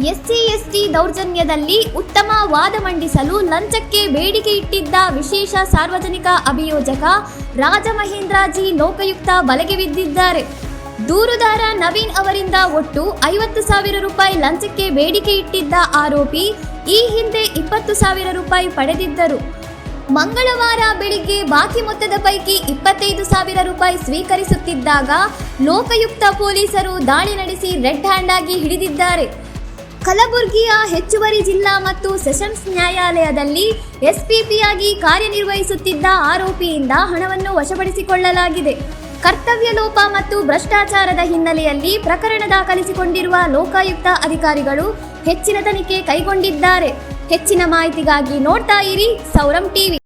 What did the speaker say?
SC/ST ದೌರ್ಜನ್ಯದಲ್ಲಿ ಉತ್ತಮ ವಾದ ಮಂಡಿಸಲು ಲಂಚಕ್ಕೆ ಬೇಡಿಕೆ ಇಟ್ಟಿದ್ದ ವಿಶೇಷ ಸಾರ್ವಜನಿಕ ಅಭಿಯೋಜಕ ರಾಜಮಹೇಂದ್ರ ಜಿ ಲೋಕಾಯುಕ್ತ ಬಲೆಗೆ ಬಿದ್ದಿದ್ದಾರೆ. ದೂರುದಾರ ನವೀನ್ ಅವರಿಂದ ಒಟ್ಟು 50,000 ರೂಪಾಯಿ ಲಂಚಕ್ಕೆ ಬೇಡಿಕೆ ಇಟ್ಟಿದ್ದ ಆರೋಪಿ ಈ ಹಿಂದೆ 20,000 ರೂಪಾಯಿ ಪಡೆದಿದ್ದರು. ಮಂಗಳವಾರ ಬೆಳಿಗ್ಗೆ ಬಾಕಿ ಮೊತ್ತದ ಪೈಕಿ 25,000 ರೂಪಾಯಿ ಸ್ವೀಕರಿಸುತ್ತಿದ್ದಾಗ ಲೋಕಾಯುಕ್ತ ಪೊಲೀಸರು ದಾಳಿ ನಡೆಸಿ ರೆಡ್ ಹ್ಯಾಂಡ್ ಆಗಿ ಹಿಡಿದಿದ್ದಾರೆ. ಕಲಬುರಗಿಯ ಹೆಚ್ಚುವರಿ ಜಿಲ್ಲಾ ಮತ್ತು ಸೆಷನ್ಸ್ ನ್ಯಾಯಾಲಯದಲ್ಲಿ SPPಯಾಗಿ ಕಾರ್ಯನಿರ್ವಹಿಸುತ್ತಿದ್ದ ಆರೋಪಿಯಿಂದ ಹಣವನ್ನು ವಶಪಡಿಸಿಕೊಳ್ಳಲಾಗಿದೆ. ಕರ್ತವ್ಯ ಲೋಪ ಮತ್ತು ಭ್ರಷ್ಟಾಚಾರದ ಹಿನ್ನೆಲೆಯಲ್ಲಿ ಪ್ರಕರಣ ದಾಖಲಿಸಿಕೊಂಡಿರುವ ಲೋಕಾಯುಕ್ತ ಅಧಿಕಾರಿಗಳು ಹೆಚ್ಚಿನ ತನಿಖೆ ಕೈಗೊಂಡಿದ್ದಾರೆ. ಹೆಚ್ಚಿನ ಮಾಹಿತಿಗಾಗಿ ನೋಡ್ತಾ ಇರಿ ಸೌರಂ ಟಿವಿ.